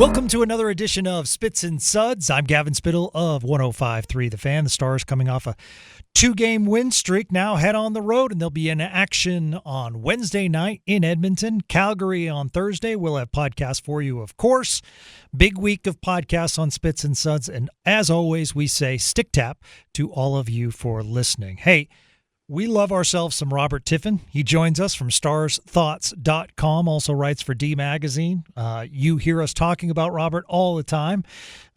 Welcome to another edition of Spits and Suds. I'm Gavin Spittle of 105.3 The Fan. The Stars coming off a 2-game win streak now head on the road, and they'll be in action on Wednesday night in Edmonton. Calgary on Thursday. We'll have podcasts for you, of course. Big week of podcasts on Spits and Suds, and as always, we say stick tap to all of you for listening. Hey, we love ourselves some Robert Tiffin. He joins us from starsthoughts.com, also writes for D Magazine. You hear us talking about Robert all the time.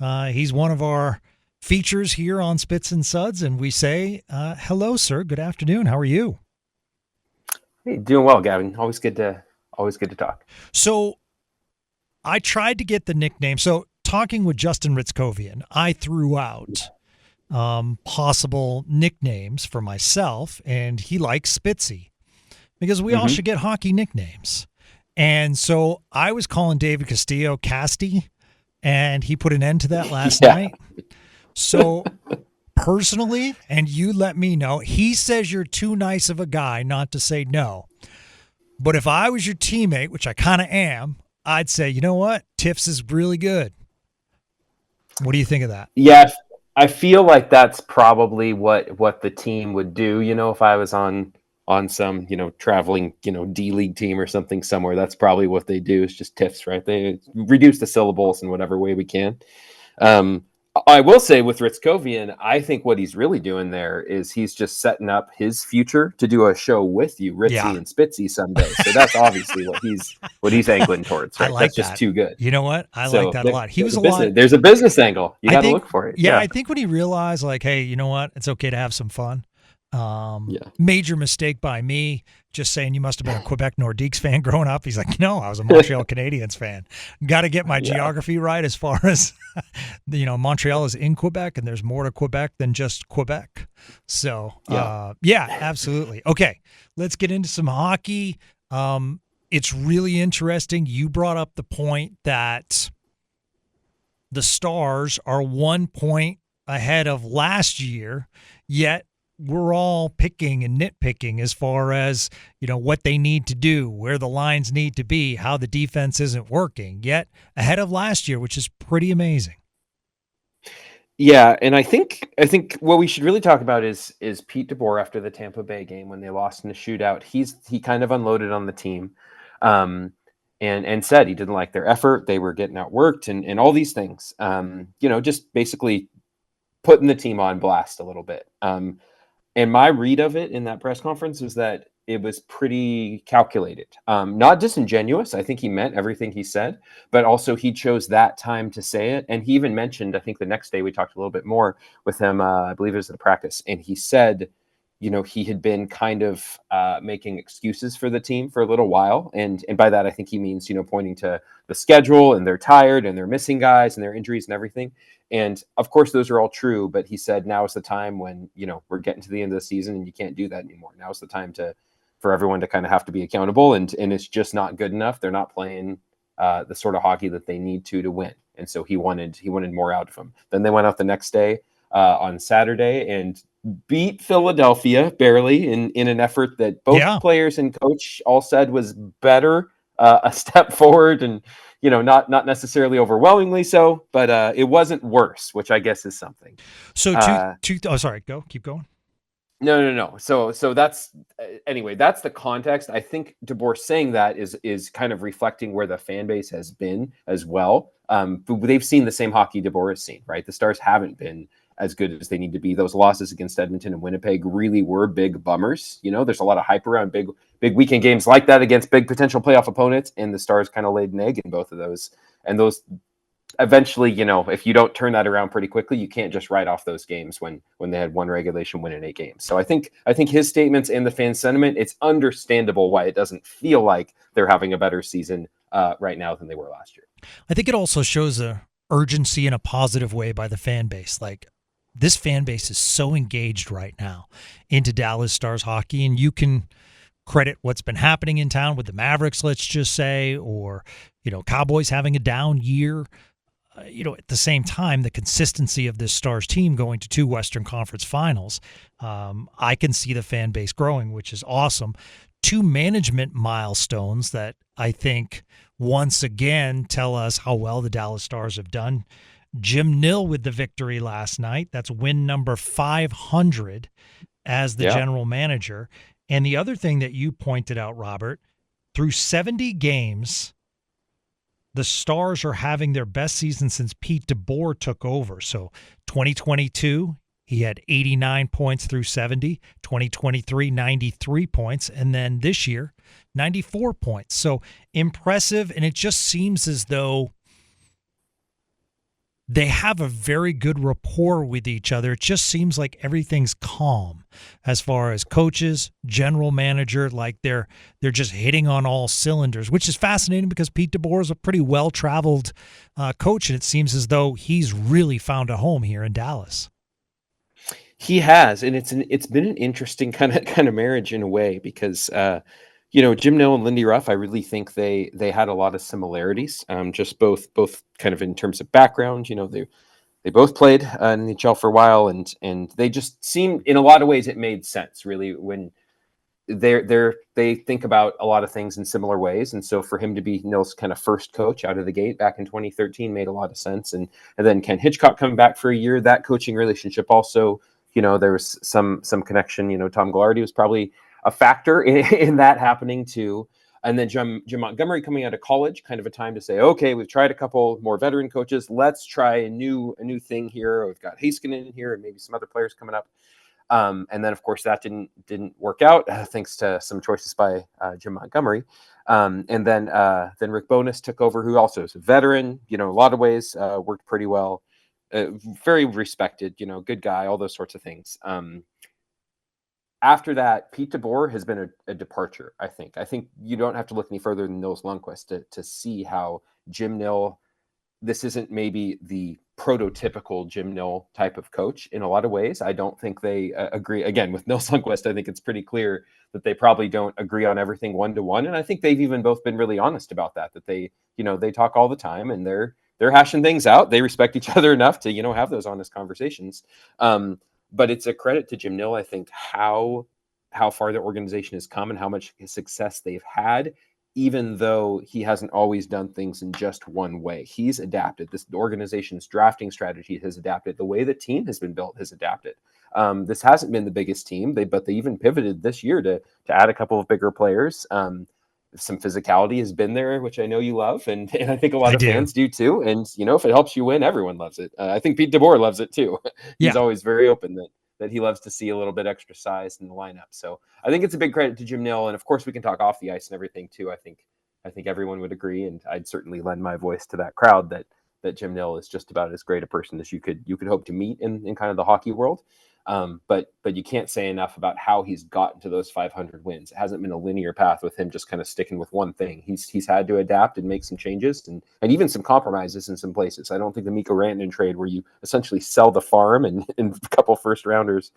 He's one of our features here on Spits and Suds, and we say, hello, sir. Good afternoon. How are you? Hey, doing well, Gavin. Always good to talk. So I tried to get the nickname. So talking with Justin Ritzkovian, I threw out possible nicknames for myself, and he likes Spitsy because we all should get hockey nicknames. And so I was calling David Castillo Casty, and he put an end to that last night. So personally, and you let me know, he says you're too nice of a guy not to say no. But if I was your teammate, which I kind of am, I'd say, you know what? Tiffs is really good. What do you think of that? Yeah, I feel like that's probably what the team would do. You know, if I was on some, traveling, D-League team or something somewhere, that's probably what they do. It's just Tiffs, right? They reduce the syllables in whatever way we can. I will say with Ritzkovian, I think what he's really doing there is he's just setting up his future to do a show with you, Ritzy and Spitsy someday. So that's obviously what he's angling towards. Right? Like that's just too good. You know what? I like that a lot. He was There's a business angle. You got to look for it. Yeah, I think when he realized, like, hey, you know what? It's okay to have some fun. Major mistake by me, just saying you must have been a Quebec Nordiques fan growing up. He's like, no, I was a Montreal Canadiens fan. Got to get my geography right as far as, Montreal is in Quebec, and there's more to Quebec than just Quebec. So, absolutely. Okay, let's get into some hockey. It's really interesting. You brought up the point that the Stars are 1 point ahead of last year, yet we're all picking and nitpicking as far as, what they need to do, where the lines need to be, how the defense isn't working, yet ahead of last year, which is pretty amazing. Yeah, and I think what we should really talk about is Pete DeBoer after the Tampa Bay game when they lost in the shootout. He kind of unloaded on the team and said he didn't like their effort. They were getting outworked and all these things, just basically putting the team on blast a little bit. And my read of it in that press conference was that it was pretty calculated, not disingenuous. I think he meant everything he said, but also he chose that time to say it. And he even mentioned, I think the next day we talked a little bit more with him, I believe it was at the practice. And he said, he had been kind of making excuses for the team for a little while. And by that, I think he means, pointing to the schedule and they're tired and they're missing guys and their injuries and everything. And of course, those are all true. But he said, now is the time when, we're getting to the end of the season and you can't do that anymore. Now is the time for everyone to kind of have to be accountable. And it's just not good enough. They're not playing the sort of hockey that they need to win. And so he wanted more out of them. Then they went out the next day on Saturday and beat Philadelphia barely in an effort that both players and coach all said was better, a step forward and, not necessarily overwhelmingly so, but it wasn't worse, which I guess is something. So keep going. No. So that's anyway, that's the context. I think DeBoer saying that is kind of reflecting where the fan base has been as well. They've seen the same hockey DeBoer has seen, right? The Stars haven't been as good as they need to be. Those losses against Edmonton and Winnipeg really were big bummers. There's a lot of hype around big weekend games like that against big potential playoff opponents, and the Stars kind of laid an egg in both of those. And those eventually, if you don't turn that around pretty quickly, you can't just write off those games when they had one regulation win in 8 games. So I think his statements and the fan sentiment, it's understandable why it doesn't feel like they're having a better season right now than they were last year. I think it also shows a urgency in a positive way by the fan base. Like, this fan base is so engaged right now into Dallas Stars hockey, and you can credit what's been happening in town with the Mavericks, let's just say, or, Cowboys having a down year. At the same time, the consistency of this Stars team going to 2 Western Conference finals, I can see the fan base growing, which is awesome. 2 management milestones that I think once again tell us how well the Dallas Stars have done. Jim Nill with the victory last night. That's win number 500 as the general manager. And the other thing that you pointed out, Robert, through 70 games, the Stars are having their best season since Pete DeBoer took over. So 2022, he had 89 points through 70, 2023, 93 points, and then this year, 94 points. So impressive, and it just seems as though they have a very good rapport with each other. It just seems like everything's calm as far as coaches, general manager, like they're just hitting on all cylinders, which is fascinating because Pete DeBoer is a pretty well-traveled coach, and it seems as though he's really found a home here in Dallas. He has, and it's been an interesting kind of marriage in a way because Jim Nill and Lindy Ruff, I really think they had a lot of similarities, just both kind of in terms of background. They both played in the NHL for a while, and they just seemed, in a lot of ways, it made sense really when they think about a lot of things in similar ways. And so for him to be Nill's kind of first coach out of the gate back in 2013 made a lot of sense. And then Ken Hitchcock coming back for a year, that coaching relationship also, there was some connection. Tom Glardy was probably a factor in that happening too. And then Jim Montgomery coming out of college, kind of a time to say, okay, we've tried a couple more veteran coaches. Let's try a new thing here. We've got Heiskanen in here and maybe some other players coming up. And then, of course, that didn't work out thanks to some choices by Jim Montgomery. And then Rick Bowness took over, who also is a veteran, a lot of ways, worked pretty well, very respected, good guy, all those sorts of things. After that, Pete DeBoer has been a departure, I think. I think you don't have to look any further than Nils Lundqvist to see how Jim Nill, this isn't maybe the prototypical Jim Nill type of coach in a lot of ways. I don't think they agree. Again, with Nils Lundqvist, I think it's pretty clear that they probably don't agree on everything one-to-one. And I think they've even both been really honest about that they talk all the time and they're hashing things out. They respect each other enough to, have those honest conversations. But it's a credit to Jim Nill, I think, how far the organization has come and how much success they've had, even though he hasn't always done things in just one way. He's adapted. This organization's drafting strategy has adapted. The way the team has been built has adapted. This hasn't been the biggest team, but they even pivoted this year to add a couple of bigger players. Some physicality has been there, which I know you love, and I think a lot of fans do too. And if it helps you win, everyone loves it. I think Pete DeBoer loves it too. He's always very open that he loves to see a little bit extra size in the lineup. So I think it's a big credit to Jim Nill, and of course we can talk off the ice and everything too. I think everyone would agree, and I'd certainly lend my voice to that crowd that Jim Nill is just about as great a person as you could hope to meet in kind of the hockey world. But you can't say enough about how he's gotten to those 500 wins. It hasn't been a linear path with him just kind of sticking with one thing. He's had to adapt and make some changes and even some compromises in some places. I don't think the Mikko Rantanen trade, where you essentially sell the farm and a couple first rounders,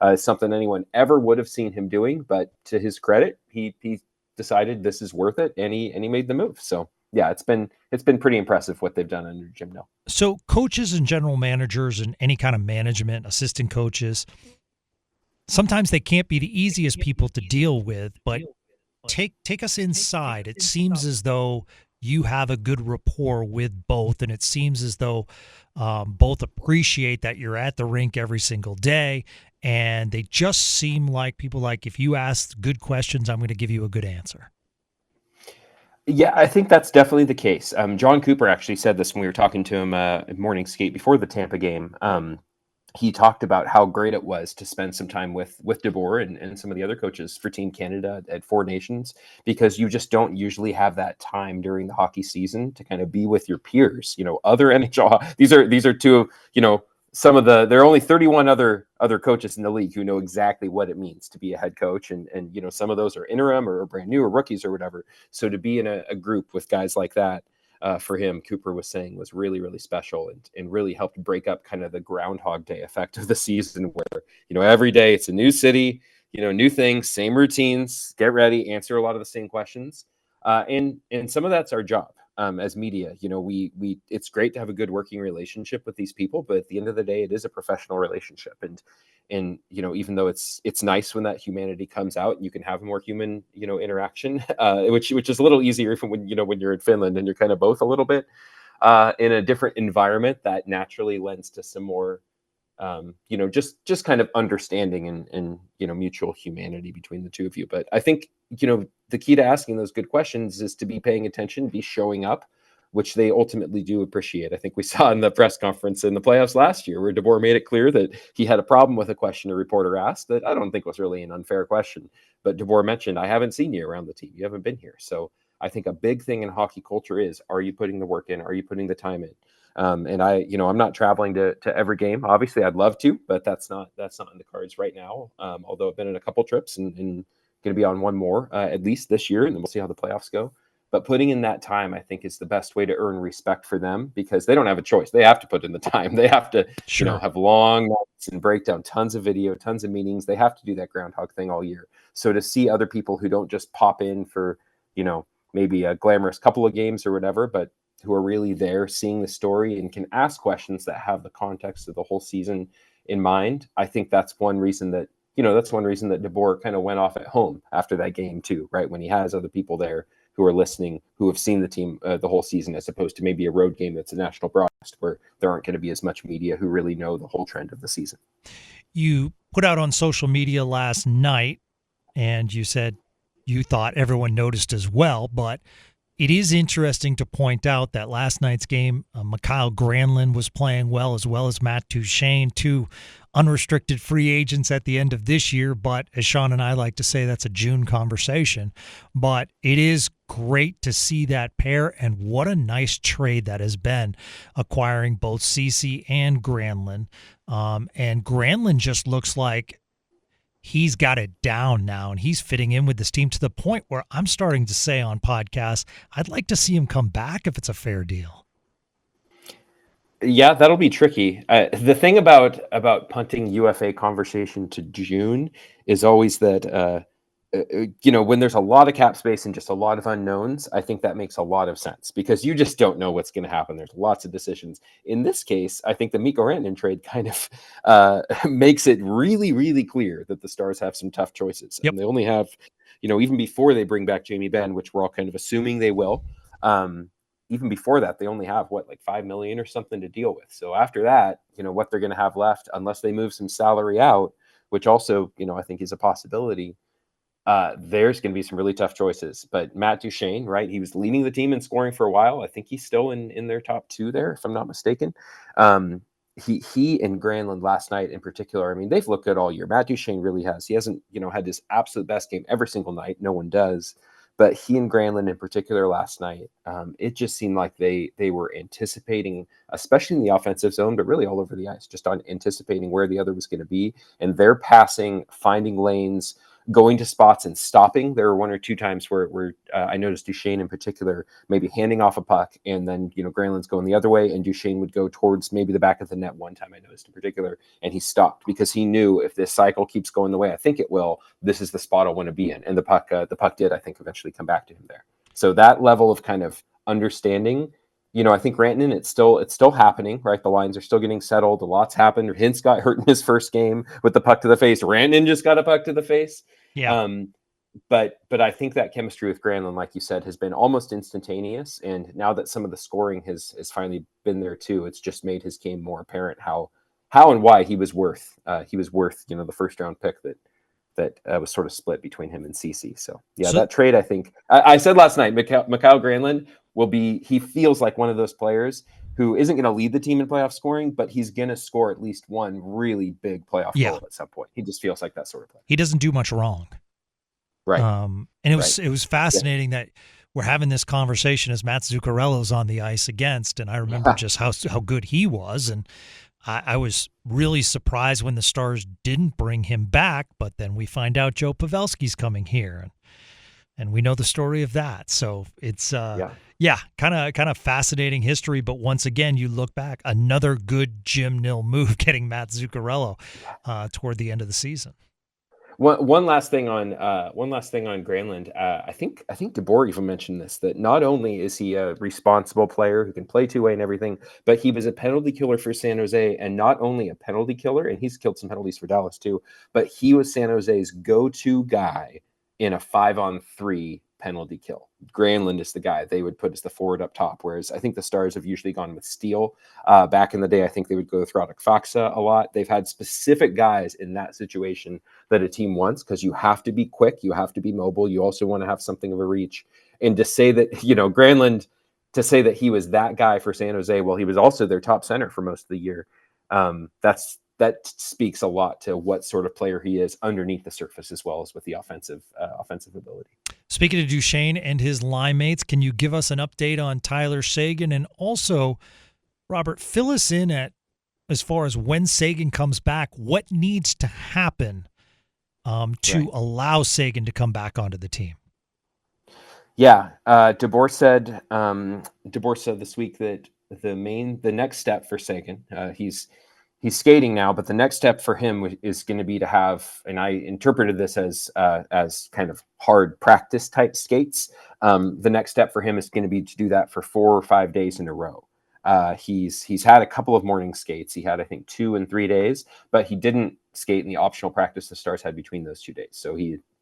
is something anyone ever would have seen him doing. But to his credit, he decided this is worth it, and he made the move. So yeah, it's been pretty impressive what they've done under Jim Nill. So coaches and general managers and any kind of management, assistant coaches, sometimes they can't be the easiest people to deal with, but take us inside. It seems as though you have a good rapport with both, and it seems as though both appreciate that you're at the rink every single day, and they just seem like people like, if you ask good questions, I'm going to give you a good answer. Yeah, I think that's definitely the case. John Cooper actually said this when we were talking to him at morning skate before the Tampa game. He talked about how great it was to spend some time with DeBoer and some of the other coaches for Team Canada at Four Nations, because you just don't usually have that time during the hockey season to kind of be with your peers. Other NHL. These are two. There are only 31 other coaches in the league who know exactly what it means to be a head coach. And some of those are interim or brand new or rookies or whatever. So to be in a group with guys like that, for him, Cooper was saying, was really, really special and really helped break up kind of the Groundhog Day effect of the season where, every day it's a new city, new things, same routines, get ready, answer a lot of the same questions. And some of that's our job. as media. We it's great to have a good working relationship with these people, but at the end of the day, it is a professional relationship. And even though it's nice when that humanity comes out and you can have more human interaction, which is a little easier from when you're in Finland and you're kind of both a little bit in a different environment, that naturally lends to some more just kind of understanding and mutual humanity between the two of you. But I think the key to asking those good questions is to be paying attention, be showing up, which they ultimately do appreciate. I think we saw in the press conference in the playoffs last year where DeBoer made it clear that he had a problem with a question a reporter asked that I don't think was really an unfair question. But DeBoer mentioned, I haven't seen you around the team. You haven't been here. So I think a big thing in hockey culture is, are you putting the work in? Are you putting the time in? And I'm not traveling to every game. Obviously, I'd love to, but that's not in the cards right now. Although I've been in a couple trips and going to be on one more at least this year, and then we'll see how the playoffs go. But putting in that time, I think, is the best way to earn respect for them, because they don't have a choice. They have to put in the time. They have to, have long nights and break down tons of video, tons of meetings. They have to do that groundhog thing all year. So to see other people who don't just pop in for, maybe a glamorous couple of games or whatever, but who are really there seeing the story and can ask questions that have the context of the whole season in mind. I think that's one reason that DeBoer kind of went off at home after that game too, right? When he has other people there who are listening, who have seen the team the whole season, as opposed to maybe a road game that's a national broadcast where there aren't going to be as much media who really know the whole trend of the season. You put out on social media last night, and you said you thought everyone noticed as well, but it is interesting to point out that last night's game, Mikael Granlund was playing well as Matt Duchene, two unrestricted free agents at the end of this year. But as Sean and I like to say, that's a June conversation. But it is great to see that pair, and what a nice trade that has been, acquiring both Ceci and Granlund. And Granlund just looks like he's got it down now, and he's fitting in with this team to the point where I'm starting to say on podcasts, I'd like to see him come back if it's a fair deal. Yeah, that'll be tricky. The thing about punting UFA conversation to June is always that, when there's a lot of cap space and just a lot of unknowns, I think that makes a lot of sense, because you just don't know what's going to happen. There's lots of decisions. In this case, I think the Mikko Rantanen trade kind of makes it really, really clear that the Stars have some tough choices. Yep. And they only have, even before they bring back Jamie Benn, which we're all kind of assuming they will, even before that, they only have like $5 million or something to deal with. So after that, what they're going to have left, unless they move some salary out, which also, I think is a possibility, there's going to be some really tough choices. But Matt Duchene, right? He was leading the team in scoring for a while. I think he's still in their top two there, if I'm not mistaken. He and Granlund last night in particular, I mean, they've looked good all year. Matt Duchene really has. He hasn't, had this absolute best game every single night. No one does. But he and Granlund in particular last night, it just seemed like they were anticipating, especially in the offensive zone, but really all over the ice, just on anticipating where the other was going to be. And they're passing, finding lanes, going to spots and stopping. There were one or two times where I noticed Duchene in particular maybe handing off a puck, and then Granlund's going the other way, and Duchene would go towards maybe the back of the net one time I noticed in particular, and he stopped because he knew if this cycle keeps going the way I think it will, this is the spot I want to be in. And the puck did, I think, eventually come back to him there. So that level of kind of understanding, I think Rantanen, it's still happening, right? The lines are still getting settled. A lot's happened. Hintz got hurt in his first game with the puck to the face. Rantanen just got a puck to the face. Yeah. But I think that chemistry with Granlund, like you said, has been almost instantaneous. And now that some of the scoring has finally been there too, it's just made his game more apparent how and why he was worth the first round pick that was sort of split between him and Ceci. So that trade, I think I said last night, Mikael Granlund he feels like one of those players who isn't going to lead the team in playoff scoring, but he's going to score at least one really big playoff goal at some point. He just feels like that sort of player. He doesn't do much wrong. Right. And it was fascinating that we're having this conversation as Matt Zuccarello's on the ice against, and I remember just how good he was. And I was really surprised when the Stars didn't bring him back, but then we find out Joe Pavelski's coming here, and we know the story of that. So it's kind of fascinating history. But once again, you look back, another good Jim Nill move getting Matt Zuccarello toward the end of the season. One last thing on Granlund. I think DeBoer even mentioned this, that not only is he a responsible player who can play two-way and everything, but he was a penalty killer for San Jose, and not only a penalty killer, and he's killed some penalties for Dallas too, but he was San Jose's go-to guy in a 5-on-3 penalty kill. Granlund is the guy they would put as the forward up top, whereas I think the Stars have usually gone with Steele. Back in the day, I think they would go with Radek Faksa a lot. They've had specific guys in that situation that a team wants, because you have to be quick, you have to be mobile, you also want to have something of a reach. And to say that, Granlund, to say that he was that guy for San Jose, well, he was also their top center for most of the year. That speaks a lot to what sort of player he is underneath the surface, as well as with the offensive ability. Speaking of Duchesne and his line mates, can you give us an update on Tyler Seguin? And also, Robert, fill us in as far as when Seguin comes back, what needs to happen to allow Seguin to come back onto the team? Yeah, DeBoer said this week that the next step for Seguin, he's skating now, but the next step for him is going to be to have, and I interpreted this as kind of hard practice type skates. The next step for him is going to be to do that for 4 or 5 days in a row. He's had a couple of morning skates. He had, I think, 2 and 3 days, but he didn't skate in the optional practice the Stars had between those 2 days. So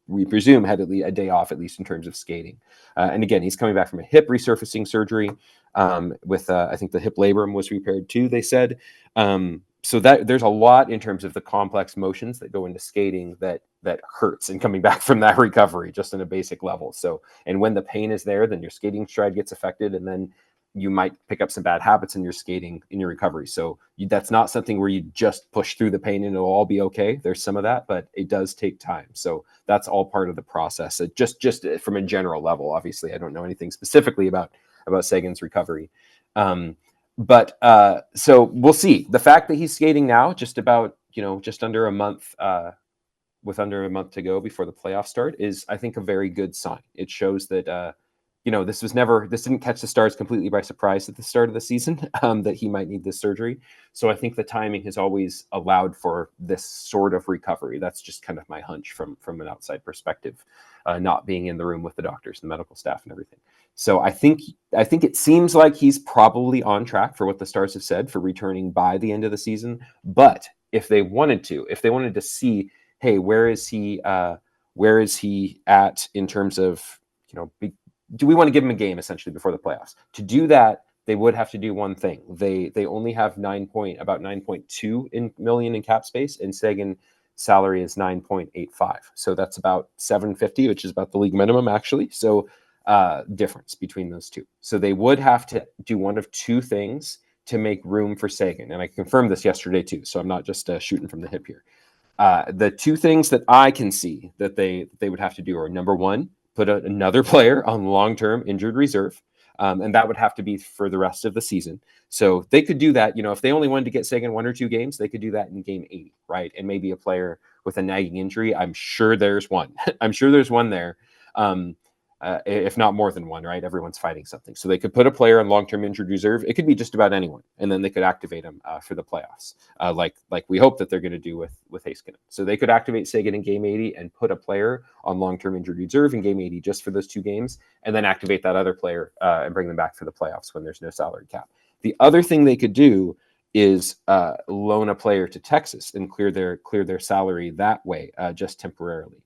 we presume had a day off, at least in terms of skating. And again, he's coming back from a hip resurfacing surgery with, I think the hip labrum was repaired too, they said. So that there's a lot in terms of the complex motions that go into skating that hurts and coming back from that recovery, just on a basic level. So, and when the pain is there, then your skating stride gets affected, and then you might pick up some bad habits in your skating, in your recovery. So that's not something where you just push through the pain and it'll all be okay. There's some of that, but it does take time. So that's all part of the process. Just from a general level, obviously, I don't know anything specifically about Seguin's recovery. But so we'll see. The fact that he's skating now, just under a month, with under a month to go before the playoffs start, is, I think, a very good sign. It shows that, this didn't catch the Stars completely by surprise at the start of the season, that he might need this surgery. So I think the timing has always allowed for this sort of recovery. That's just kind of my hunch from an outside perspective, not being in the room with the doctors and the medical staff and everything. So I think it seems like he's probably on track for what the Stars have said for returning by the end of the season. But if they wanted to see, hey, where is he at in terms of, do we want to give him a game essentially before the playoffs? To do that, they would have to do one thing. They only have about 9.2 million in cap space, and Seguin salary is 9.85. So that's about 750, which is about the league minimum, actually. So difference between those two. So they would have to do one of two things to make room for Seguin. And I confirmed this yesterday too, so I'm not just shooting from the hip here. The two things that I can see that they would have to do are, number one, put another player on long-term injured reserve. And that would have to be for the rest of the season. So they could do that. If they only wanted to get Seguin 1 or 2 games, they could do that in game 80, right? And maybe a player with a nagging injury. I'm sure there's one. I'm sure there's one there. If not more than one, right? Everyone's fighting something. So they could put a player on long-term injured reserve. It could be just about anyone. And then they could activate him for the playoffs, like we hope that they're going to do with Heiskanen. So they could activate Seguin in game 80 and put a player on long-term injured reserve in game 80 just for those 2 games, and then activate that other player and bring them back for the playoffs when there's no salary cap. The other thing they could do is loan a player to Texas and clear their salary that way, just temporarily.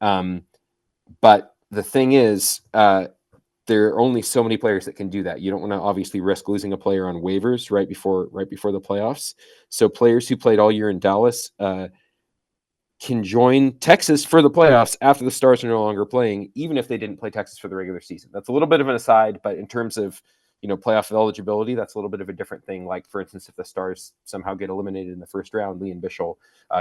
But the thing is, there are only so many players that can do that. You don't want to obviously risk losing a player on waivers right before the playoffs. So players who played all year in Dallas can join Texas for the playoffs after the Stars are no longer playing, even if they didn't play Texas for the regular season. That's a little bit of an aside, but in terms of playoff eligibility, that's a little bit of a different thing. Like, for instance, if the Stars somehow get eliminated in the first round, Liam Bichel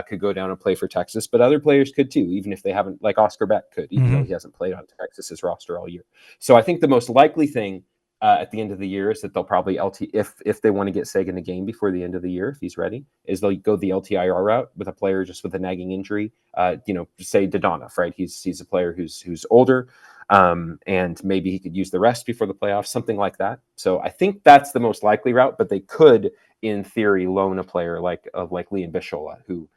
could go down and play for Texas, but other players could too, even if they haven't, like Oscar Beck could, even though he hasn't played on Texas's roster all year. So I think the most likely thing at the end of the year is that they'll probably if they want to get Seguin a game before the end of the year, if he's ready, is they'll go the LTIR route with a player just with a nagging injury. Say Dodonov, right? He's a player who's older. And maybe he could use the rest before the playoffs, something like that. So I think that's the most likely route, but they could, in theory, loan a player like Liam Bichel, who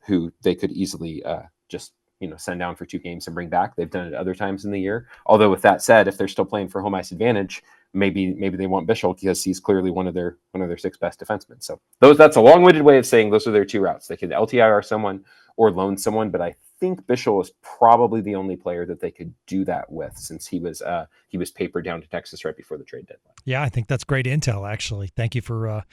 who they could easily just send down for 2 games and bring back. They've done it other times in the year. Although with that said, if they're still playing for home ice advantage, maybe they want Bischel because he's clearly one of their 6 best defensemen. So that's a long-winded way of saying those are their 2 routes. They could LTIR someone or loan someone, but I think Bischel is probably the only player that they could do that with, since he was papered down to Texas right before the trade deadline. Yeah, I think that's great intel, actually. Thank you for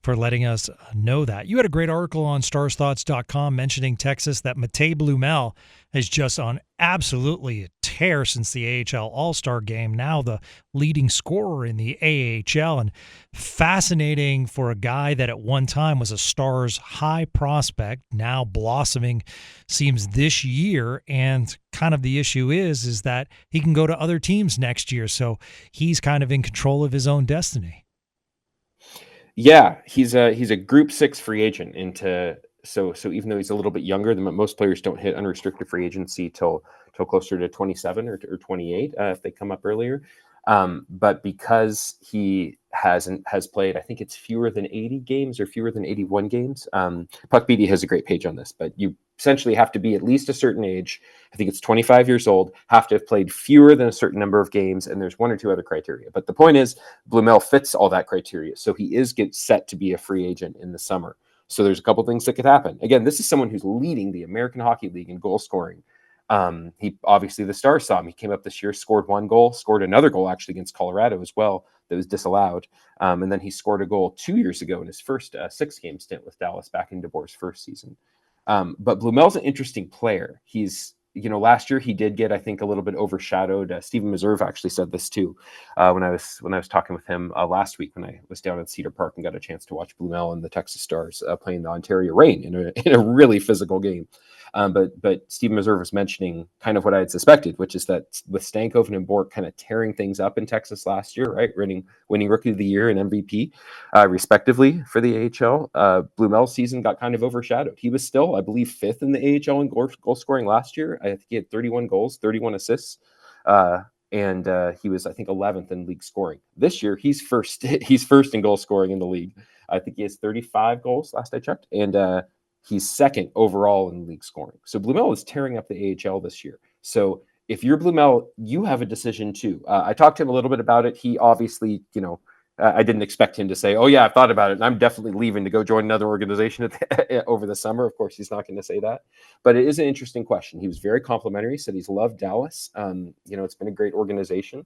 letting us know that. You had a great article on starsthoughts.com mentioning Texas, that Matej Blumel is just on absolutely a tear since the AHL All-Star game, now the leading scorer in the AHL, and fascinating for a guy that at one time was a Stars high prospect, now blossoming seems this year, and kind of the issue is that he can go to other teams next year, so he's kind of in control of his own destiny. Yeah, he's a Group 6 free agent so even though he's a little bit younger than most players, don't hit unrestricted free agency till closer to 27 or 28 if they come up earlier. But because he has played, I think it's fewer than 80 games or fewer than 81 games. Puckbeady has a great page on this, but you essentially have to be at least a certain age. I think it's 25 years old, have to have played fewer than a certain number of games, and there's 1 or 2 other criteria. But the point is, Blumel fits all that criteria, so he is set to be a free agent in the summer. So there's a couple things that could happen. Again, this is someone who's leading the American Hockey League in goal scoring. He obviously, the Stars saw him. He came up this year, scored 1 goal, scored another goal actually against Colorado as well that was disallowed. And then he scored a goal 2 years ago in his first 6-game stint with Dallas back in DeBoer's first season. But Blumel's an interesting player. He's, last year he did get, I think, a little bit overshadowed. Stephen Meserve actually said this too when I was talking with him last week when I was down at Cedar Park and got a chance to watch Blumel and the Texas Stars playing the Ontario Reign in a really physical game. But Steve Meserve was mentioning kind of what I had suspected, which is that with Stankoven and Bork kind of tearing things up in Texas last year, right, winning Rookie of the Year and MVP, respectively for the AHL, Blumel's season got kind of overshadowed. He was still, I believe, 5th in the AHL in goal scoring last year. I think he had 31 goals, 31 assists. And he was, I think, 11th in league scoring. This year, he's first. He's first in goal scoring in the league. I think he has 35 goals last I checked, and he's 2nd overall in league scoring. So Blumel is tearing up the AHL this year. So if you're Blumel, you have a decision too. I talked to him a little bit about it. He obviously, I didn't expect him to say, "Oh yeah, I've thought about it, and I'm definitely leaving to go join another organization over the summer." Of course, he's not going to say that, but it is an interesting question. He was very complimentary. Said he's loved Dallas. It's been a great organization,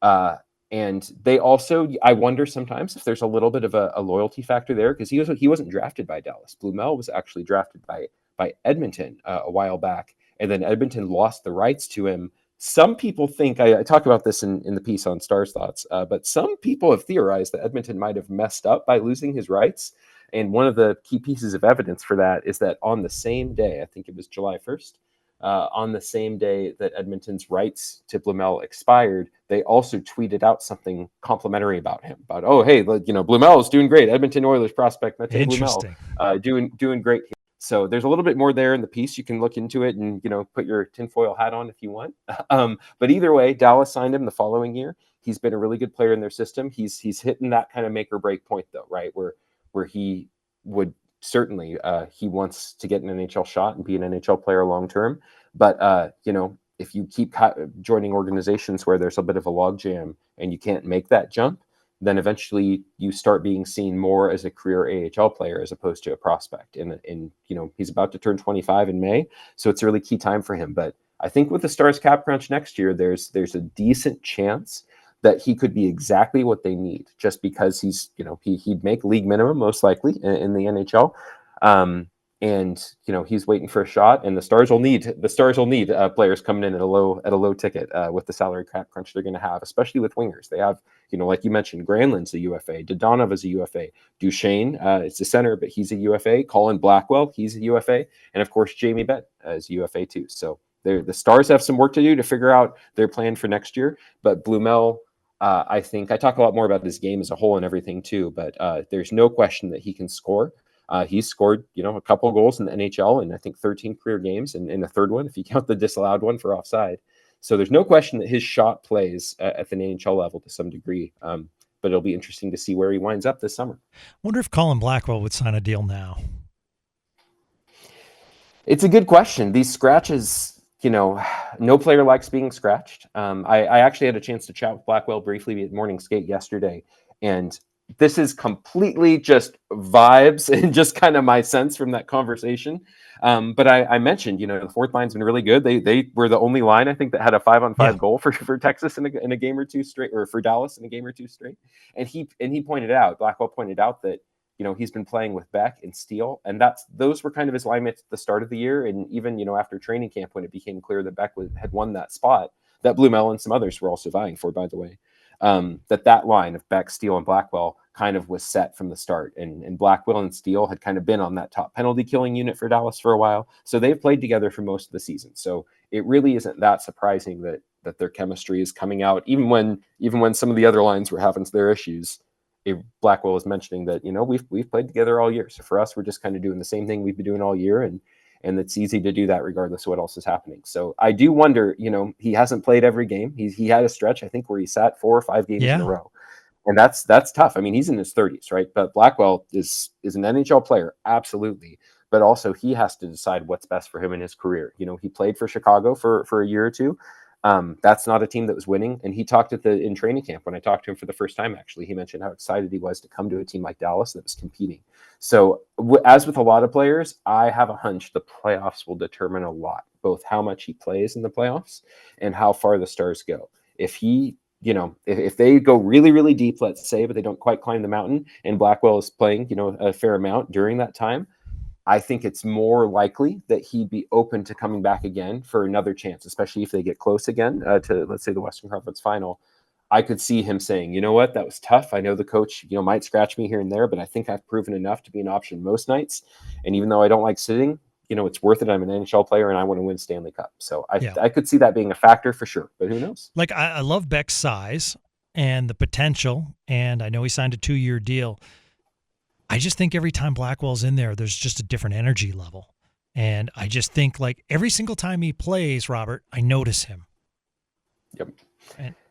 and they also. I wonder sometimes if there's a little bit of a loyalty factor there, because he wasn't drafted by Dallas. Blumel was actually drafted by Edmonton a while back, and then Edmonton lost the rights to him. Some people think, I talk about this in the piece on Stars Thoughts, but some people have theorized that Edmonton might have messed up by losing his rights. And one of the key pieces of evidence for that is that on the same day, I think it was July 1st, on the same day that Edmonton's rights to Blumel expired, they also tweeted out something complimentary about him. About, oh, hey, Blumel is doing great. Edmonton Oilers prospect Matej Blumel doing great. So there's a little bit more there in the piece. You can look into it and, put your tinfoil hat on if you want. But either way, Dallas signed him the following year. He's been a really good player in their system. He's hitting that kind of make or break point, though, right? Where he would certainly, he wants to get an NHL shot and be an NHL player long term. But, if you keep joining organizations where there's a bit of a logjam and you can't make that jump, then eventually you start being seen more as a career AHL player as opposed to a prospect. And he's about to turn 25 in May, so it's a really key time for him. But I think with the Stars cap crunch next year, there's a decent chance that he could be exactly what they need, just because he'd make league minimum most likely in the NHL. And he's waiting for a shot, and the Stars will need players coming in at a low ticket with the salary cap crunch they're going to have, especially with wingers. They have, like you mentioned, Granlund's a UFA, Dodonov is a UFA, Duchesne it's a center, but he's a UFA. Colin Blackwell, he's a UFA, and of course Jamie Benn is UFA too. So the Stars have some work to do to figure out their plan for next year. But Blumel, I think I talk a lot more about this game as a whole and everything too, but there's no question that he can score. He's scored, a couple goals in the NHL in, I think, 13 career games, and in the third one, if you count the disallowed one for offside. So there's no question that his shot plays at the NHL level to some degree. But it'll be interesting to see where he winds up this summer. Wonder if Colin Blackwell would sign a deal now. It's a good question. These scratches, no player likes being scratched. I actually had a chance to chat with Blackwell briefly at morning skate yesterday, and this is completely just vibes and just kind of my sense from that conversation. But I mentioned, the fourth line's been really good. They were the only line, I think, that had a 5-on-5 goal for Texas in a game or two straight, or for Dallas in a game or two straight. And he pointed out, Blackwell pointed out that, he's been playing with Beck and Steele, and those were kind of his alignments at the start of the year. And even, after training camp, when it became clear that Beck had won that spot, that Blumel and some others were also vying for, by the way, that line of Beck, Steele, and Blackwell kind of was set from the start. And Blackwell and Steele had kind of been on that top penalty killing unit for Dallas for a while. So they've played together for most of the season. So it really isn't that surprising that their chemistry is coming out, even when some of the other lines were having their issues. Blackwell was mentioning that, we've played together all year. So for us, we're just kind of doing the same thing we've been doing all year. And it's easy to do that regardless of what else is happening. So I do wonder, he hasn't played every game. He had a stretch, I think, where he sat 4 or 5 games in a row. And that's tough. I mean, he's in his 30s, right? But Blackwell is an NHL player, absolutely. But also he has to decide what's best for him in his career. He played for Chicago for a year or two. That's not a team that was winning. And he talked in training camp, when I talked to him for the first time, actually, he mentioned how excited he was to come to a team like Dallas that was competing. So as with a lot of players, I have a hunch the playoffs will determine a lot, both how much he plays in the playoffs and how far the Stars go. If he, if they go really, really deep, let's say, but they don't quite climb the mountain, and Blackwell is playing, a fair amount during that time, I think it's more likely that he'd be open to coming back again for another chance, especially if they get close again to, let's say, the Western Conference Final. I could see him saying, you know what, that was tough. I know the coach, might scratch me here and there, but I think I've proven enough to be an option most nights. And even though I don't like sitting, it's worth it. I'm an NHL player and I want to win Stanley Cup. So I could see that being a factor for sure, but who knows? Like, I love Beck's size and the potential, and I know he signed a 2-year deal. I just think every time Blackwell's in there, there's just a different energy level. And I just think, like, every single time he plays, Robert, I notice him. Yep.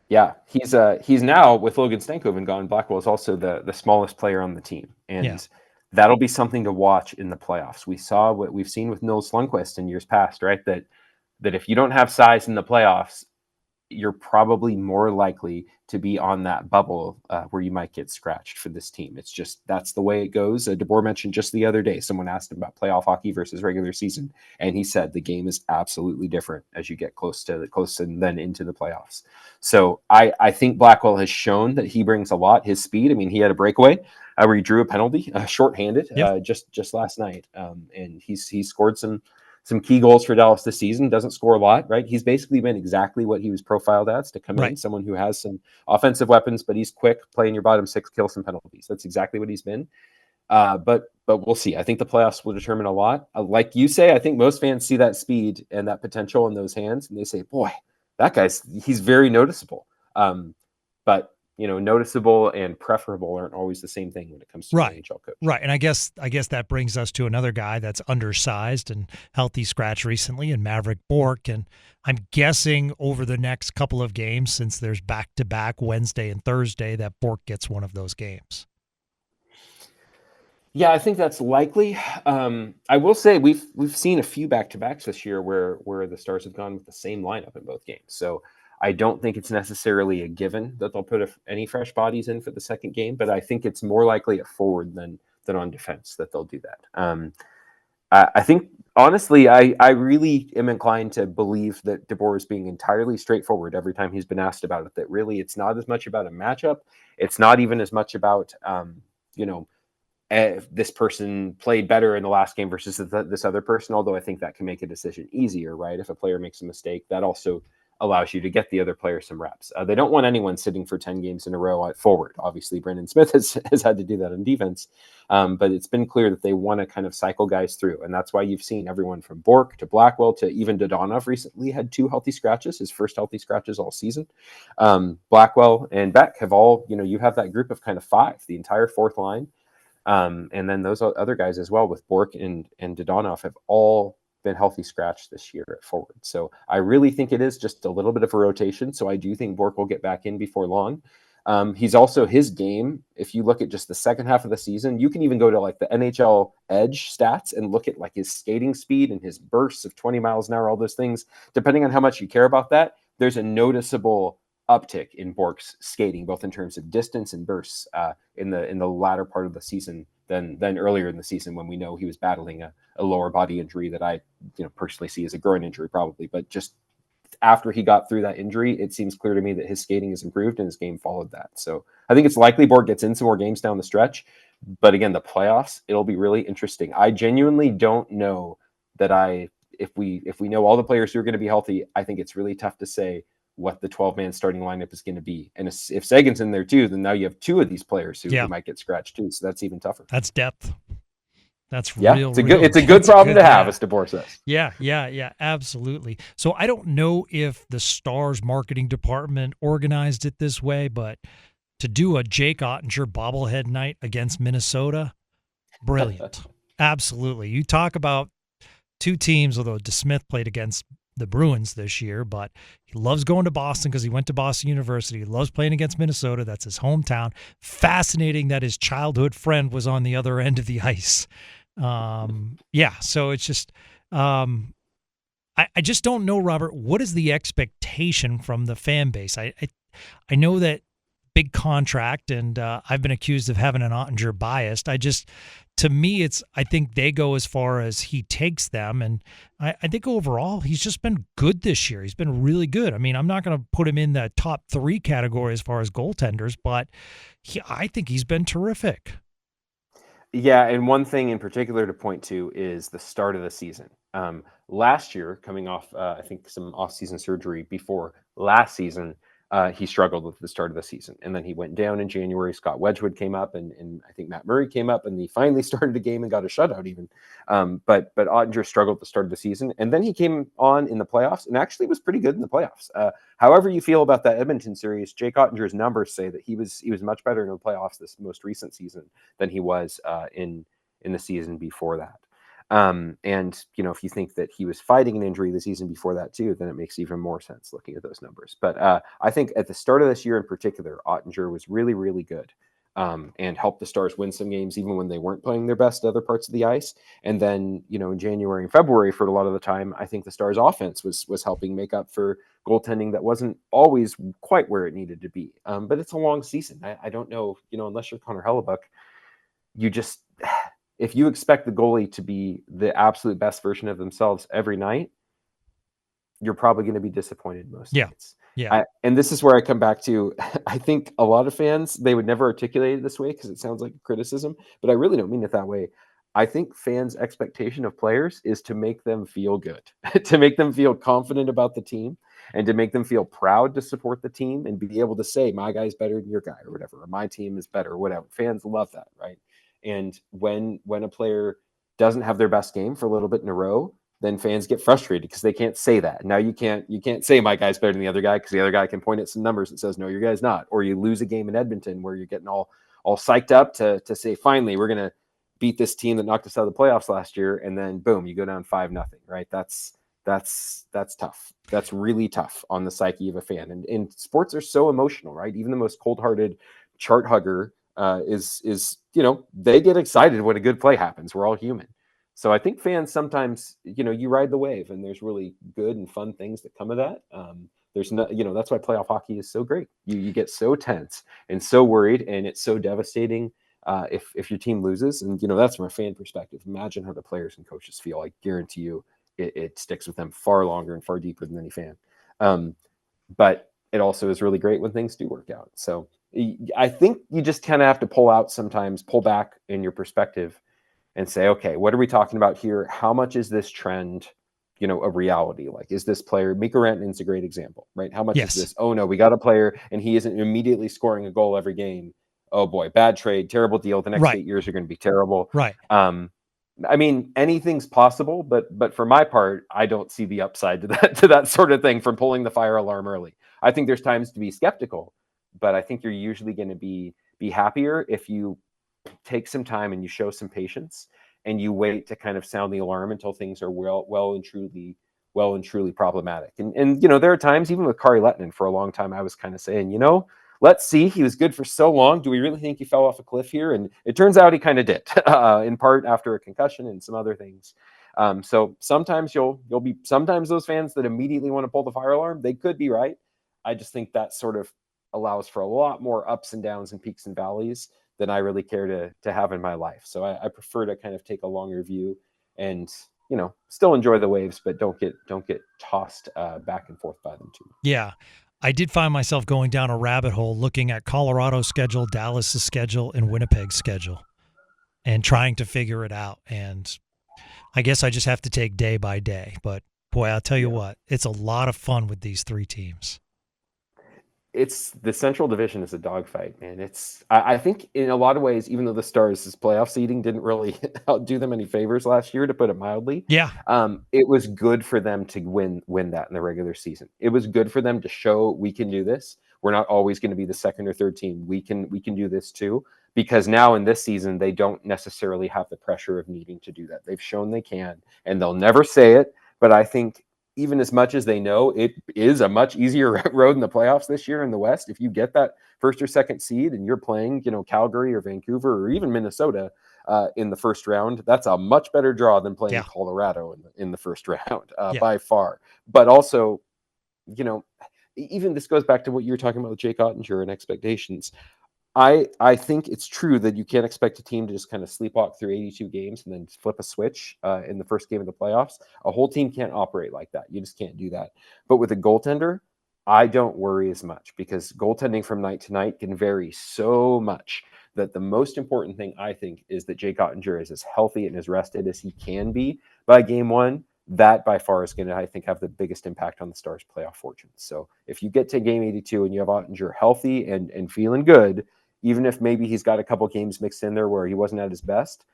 Yeah, he's now, with Logan Stankoven gone, Blackwell is also the smallest player on the team. And that'll be something to watch in the playoffs. We saw what we've seen with Nils Lundqvist in years past, right? That if you don't have size in the playoffs, you're probably more likely to be on that bubble where you might get scratched for this team. It's just, that's the way it goes. DeBoer mentioned just the other day, someone asked him about playoff hockey versus regular season, and he said the game is absolutely different as you get close and then into the playoffs. So I think Blackwell has shown that he brings a lot. His speed, I mean, he had a breakaway where he drew a penalty, shorthanded, just last night, and he scored some key goals for Dallas this season. Doesn't score a lot, right? He's basically been exactly what he was profiled as to come in, someone who has some offensive weapons, but he's quick, play in your bottom six, kill some penalties. That's exactly what he's been. But we'll see. I think the playoffs will determine a lot. Like you say, I think most fans see that speed and that potential in those hands, and they say, boy, he's very noticeable. But noticeable and preferable aren't always the same thing when it comes to an NHL coach. Right. And I guess that brings us to another guy that's undersized and healthy scratch recently, and Maverick Bourque. And I'm guessing over the next couple of games, since there's back-to-back Wednesday and Thursday, that Bourque gets one of those games. Yeah, I think that's likely. I will say we've seen a few back-to-backs this year where the Stars have gone with the same lineup in both games. So I don't think it's necessarily a given that they'll put any fresh bodies in for the second game, but I think it's more likely at forward than on defense that they'll do that. I think, honestly, I really am inclined to believe that DeBoer is being entirely straightforward every time he's been asked about it, that really it's not as much about a matchup. It's not even as much about, this person played better in the last game versus this other person, although I think that can make a decision easier, right? If a player makes a mistake, that also allows you to get the other player some reps. They don't want anyone sitting for 10 games in a row at forward. Obviously, Brendan Smith has had to do that on defense, but it's been clear that they want to kind of cycle guys through, and that's why you've seen everyone from Bourque to Blackwell to even Dodonov recently had 2 healthy scratches, his first healthy scratches all season. Blackwell and Beck have all, you have that group of kind of 5, the entire fourth line, and then those other guys as well with Bourque and Dodonov have all been healthy scratch this year at forward. So I really think it is just a little bit of a rotation. So I do think Bourque will get back in before long. He's also his game. If you look at just the second half of the season, you can even go to like the NHL Edge stats and look at like his skating speed and his bursts of 20 miles an hour, all those things. Depending on how much you care about that, there's a noticeable uptick in Bork's skating, both in terms of distance and bursts in the latter part of the season than earlier in the season, when we know he was battling a lower body injury that I personally see as a groin injury probably. But just after he got through that injury, it seems clear to me that his skating has improved and his game followed that. So I think it's likely Bork gets in some more games down the stretch. But again, the playoffs, it'll be really interesting. I genuinely don't know that if we know all the players who are going to be healthy, I think it's really tough to say what the 12-man starting lineup is going to be. And if Seguin's in there too, then now you have two of these players who might get scratched too. So that's even tougher. That's depth. That's real. It's a good problem to have, as DeBoer says. Yeah, absolutely. So I don't know if the Stars marketing department organized it this way, but to do a Jake Oettinger bobblehead night against Minnesota, brilliant. Absolutely. You talk about two teams, although DeSmith played against the Bruins this year, but he loves going to Boston because he went to Boston University. He loves playing against Minnesota. That's his hometown. Fascinating that his childhood friend was on the other end of the ice. So it's just, I just don't know, Robert, what is the expectation from the fan base? I know that big contract, and I've been accused of having an Oettinger bias. To me, I think they go as far as he takes them. And I think overall, he's just been good this year. He's been really good. I mean, I'm not going to put him in the top 3 category as far as goaltenders, but I think he's been terrific. Yeah, and one thing in particular to point to is the start of the season. Last year, coming off, I think, some off-season surgery before last season, he struggled with the start of the season. And then he went down in January. Scott Wedgwood came up, and I think Matt Murray came up, and he finally started a game and got a shutout even. But Oettinger struggled at the start of the season. And then he came on in the playoffs and actually was pretty good in the playoffs. However you feel about that Edmonton series, Jake Oettinger's numbers say that he was much better in the playoffs this most recent season than he was in the season before that. And if you think that he was fighting an injury the season before that too, then it makes even more sense looking at those numbers. But I think at the start of this year in particular, Oettinger was really, really good, and helped the Stars win some games even when they weren't playing their best at other parts of the ice. And then, in January and February, for a lot of the time, I think the Stars offense was helping make up for goaltending that wasn't always quite where it needed to be. But it's a long season. I don't know, unless you're Connor Hellebuck, if you expect the goalie to be the absolute best version of themselves every night, you're probably going to be disappointed most nights. Yeah. And this is where I come back to, I think a lot of fans, they would never articulate it this way because it sounds like a criticism, but I really don't mean it that way. I think fans' expectation of players is to make them feel good, to make them feel confident about the team, and to make them feel proud to support the team and be able to say, my guy's better than your guy or whatever, or my team is better, or whatever. Fans love that, right? And when a player doesn't have their best game for a little bit in a row, then fans get frustrated because they can't say that. Now you can't say my guy's better than the other guy because the other guy can point at some numbers that says, no, your guy's not. Or you lose a game in Edmonton where you're getting all psyched up to say, finally, we're going to beat this team that knocked us out of the playoffs last year. And then boom, you go down 5-0, right? That's tough. That's really tough on the psyche of a fan. And sports are so emotional, right? Even the most cold-hearted chart hugger is they get excited when a good play happens. We're all human. So I think fans sometimes, you ride the wave, and there's really good and fun things that come of that. There's no, that's why playoff hockey is so great. You get so tense and so worried, and it's so devastating if your team loses. And that's from a fan perspective. Imagine how the players and coaches feel. I guarantee you, it sticks with them far longer and far deeper than any fan. But it also is really great when things do work out. So I think you just kind of have to pull back in your perspective and say, okay, what are we talking about here? How much is this trend, a reality? Like, is this player, Mikko Rantanen's a great example, right? How much is this? Oh no, we got a player and he isn't immediately scoring a goal every game. Oh boy, bad trade, terrible deal. The next 8 years are going to be terrible. Right. I mean, anything's possible, but for my part, I don't see the upside to that sort of thing from pulling the fire alarm early. I think there's times to be skeptical, but I think you're usually going to be happier if you take some time and you show some patience and you wait to kind of sound the alarm until things are well and truly problematic. And there are times, even with Kari Lehtinen, for a long time, I was kind of saying, let's see. He was good for so long. Do we really think he fell off a cliff here? And it turns out he kind of did, in part after a concussion and some other things. So sometimes sometimes those fans that immediately want to pull the fire alarm, they could be right. I just think that sort of allows for a lot more ups and downs and peaks and valleys than I really care to have in my life. So I prefer to kind of take a longer view and, still enjoy the waves, but don't get tossed back and forth by them too much. Yeah. I did find myself going down a rabbit hole looking at Colorado's schedule, Dallas's schedule, and Winnipeg's schedule and trying to figure it out. And I guess I just have to take day by day. But boy, I'll tell you what, it's a lot of fun with these three teams. It's the Central Division is a dogfight, man. I think in a lot of ways, even though the Stars' playoff seeding didn't really do them any favors last year, to put it mildly. Yeah. It was good for them to win that in the regular season. It was good for them to show we can do this. We're not always going to be the second or third team. We can do this too, because now in this season, they don't necessarily have the pressure of needing to do that. They've shown they can, and they'll never say it, but I think even as much as they know, it is a much easier road in the playoffs this year in the West. If you get that first or second seed and you're playing, Calgary or Vancouver or even Minnesota in the first round, that's a much better draw than playing Colorado in the first round by far. But also, even this goes back to what you were talking about with Jake Oettinger and expectations. I think it's true that you can't expect a team to just kind of sleepwalk through 82 games and then flip a switch in the first game of the playoffs. A whole team can't operate like that. You just can't do that. But with a goaltender, I don't worry as much, because goaltending from night to night can vary so much that the most important thing, I think, is that Jake Oettinger is as healthy and as rested as he can be by game one. That by far is going to, I think, have the biggest impact on the Stars' playoff fortunes. So if you get to game 82 and you have Oettinger healthy and feeling good, even if maybe he's got a couple games mixed in there where he wasn't at his best,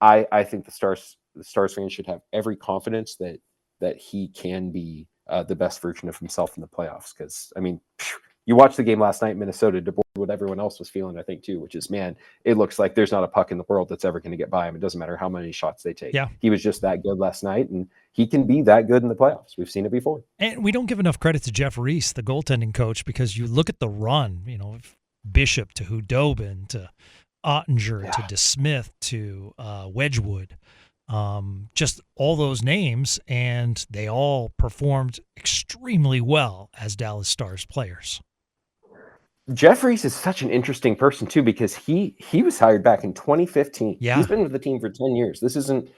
I think the Stars fans should have every confidence that he can be the best version of himself in the playoffs. Because, you watched the game last night in Minnesota, DeBoer, what everyone else was feeling, I think, too, which is, man, it looks like there's not a puck in the world that's ever going to get by him. It doesn't matter how many shots they take. Yeah. He was just that good last night, and he can be that good in the playoffs. We've seen it before. And we don't give enough credit to Jeff Reese, the goaltending coach, because you look at the run, Bishop to Hudobin to Oettinger to DeSmith to Wedgwood, just all those names, and they all performed extremely well as Dallas Stars players. Jeff Reese is such an interesting person too, because he was hired back in 2015. Yeah. He's been with the team for 10 years. This isn't,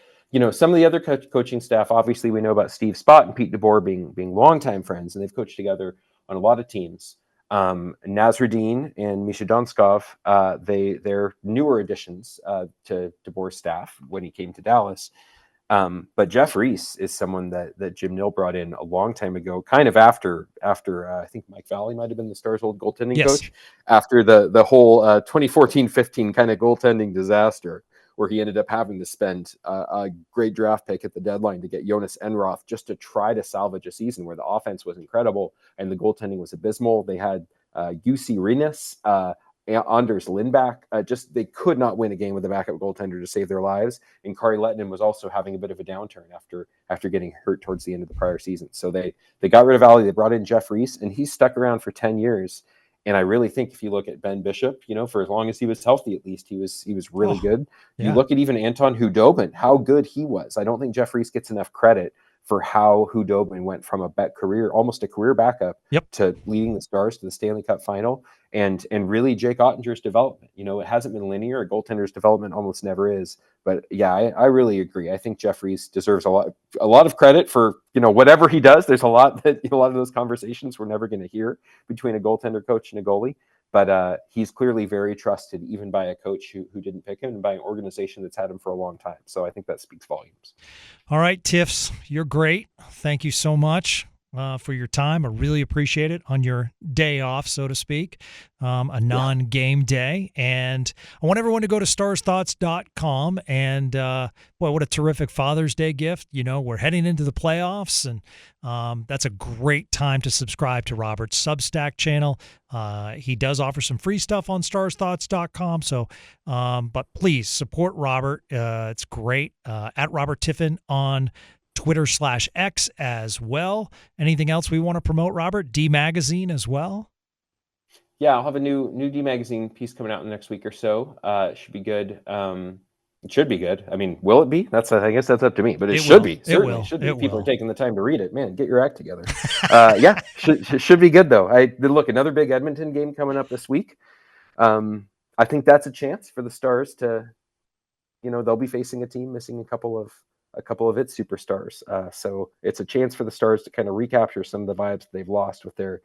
some of the other coaching staff, obviously we know about Steve Spott and Pete DeBoer being longtime friends, and they've coached together on a lot of teams. Nasruddin and Misha Donskov, they're newer additions to DeBoer's staff when he came to Dallas. But Jeff Reese is someone that Jim Nill brought in a long time ago, kind of after I think Mike Valley might have been the Stars' old goaltending coach, after the whole 2014-15 kind of goaltending disaster, where he ended up having to spend a great draft pick at the deadline to get Jonas Enroth just to try to salvage a season where the offense was incredible and the goaltending was abysmal. They had Jussi Rinnes, Anders Lindback, they could not win a game with a backup goaltender to save their lives. And Kari Lehtinen was also having a bit of a downturn after getting hurt towards the end of the prior season. So they got rid of Valley. They brought in Jeff Reese, and he's stuck around for 10 years. And I really think if you look at Ben Bishop, for as long as he was healthy, at least he was really good. Yeah. You look at even Anton Hudobin, how good he was. I don't think Jeff Reese gets enough credit for how Hudobin went from almost a career backup to leading the Stars to the Stanley Cup final, and really Jake Oettinger's development. It hasn't been linear. A goaltender's development almost never is. But yeah, I really agree. I think Jeff Reese deserves a lot of credit for whatever he does. There's a lot of those conversations we're never going to hear between a goaltender coach and a goalie. But he's clearly very trusted, even by a coach who didn't pick him, and by an organization that's had him for a long time. So I think that speaks volumes. All right, Tiffs, you're great. Thank you so much for your time. I really appreciate it on your day off, so to speak, a non-game day. And I want everyone to go to starsthoughts.com. And boy, what a terrific Father's Day gift. We're heading into the playoffs, and that's a great time to subscribe to Robert's Substack channel. He does offer some free stuff on starsthoughts.com. So, but please support Robert. It's great. At Robert Tiffin on Twitter/X as well. Anything else we want to promote, Robert? D Magazine as well? Yeah, I'll have a new D Magazine piece coming out in the next week or so. It should be good. It should be good. I mean, will it be? I guess that's up to me, but it should be. Certainly it should be. People are taking the time to read it. Man, get your act together. Yeah, should be good though. Look, another big Edmonton game coming up this week. I think that's a chance for the Stars to, they'll be facing a team missing a couple of its superstars. So it's a chance for the Stars to kind of recapture some of the vibes they've lost with their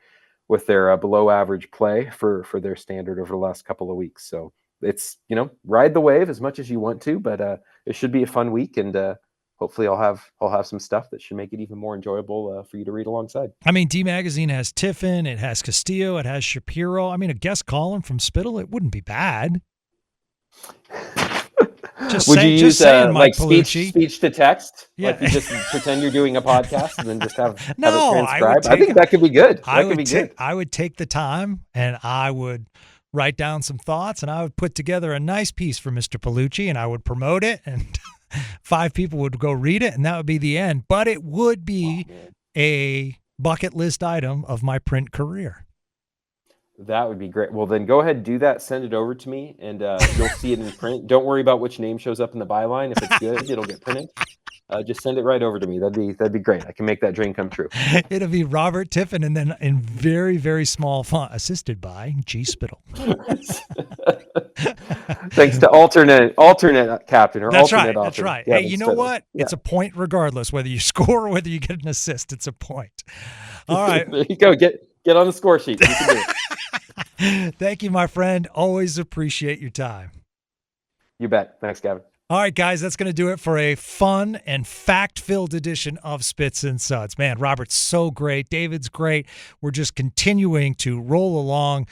below average play for their standard over the last couple of weeks. So it's, ride the wave as much as you want to, but it should be a fun week, and hopefully I'll have some stuff that should make it even more enjoyable for you to read alongside. I mean, D Magazine has Tiffin, it has Castillo, it has Shapiro. I mean, a guest column from Spittle, it wouldn't be bad. Would you use like speech to text? Yeah. Like you just pretend you're doing a podcast and then just have it transcribed? I think that could be good. I would take the time and I would write down some thoughts, and I would put together a nice piece for Mr. Palucci, and I would promote it, and 5 people would go read it, and that would be the end. But it would be a bucket list item of my print career. That would be great. Well, then go ahead and do that. Send it over to me, and you'll see it in print. Don't worry about which name shows up in the byline. If it's good, it'll get printed. Just send it right over to me. That'd be great. I can make that dream come true. It'll be Robert Tiffin, and then in very, very small font, assisted by G. Spittle. Thanks to alternate captain or that's alternate right. That's right. Yeah, hey, you know what? Yeah. It's a point regardless, whether you score or whether you get an assist. It's a point. All right. There you go. Get on the score sheet. You can do it. Thank you, my friend. Always appreciate your time. You bet. Thanks, Gavin. All right, guys, that's going to do it for a fun and fact-filled edition of Spits and Suds. Man, Robert's so great. David's great. We're just continuing to roll along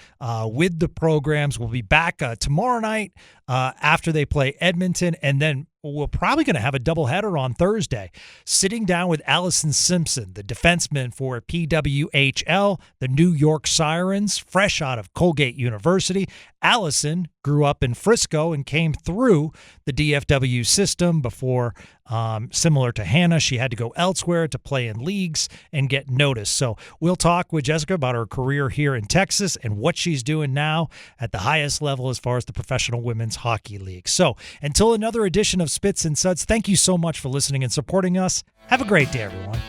with the programs. We'll be back tomorrow night after they play Edmonton, and then we're probably going to have a doubleheader on Thursday, sitting down with Allison Simpson, the defenseman for PWHL, the New York Sirens, fresh out of Colgate University. Allison grew up in Frisco and came through the DFW system before, similar to Hannah, she had to go elsewhere to play in leagues and get noticed. So we'll talk with Jessica about her career here in Texas and what she's doing now at the highest level as far as the Professional Women's Hockey League. So until another edition of Spits and Suds, thank you so much for listening and supporting us. Have a great day, everyone.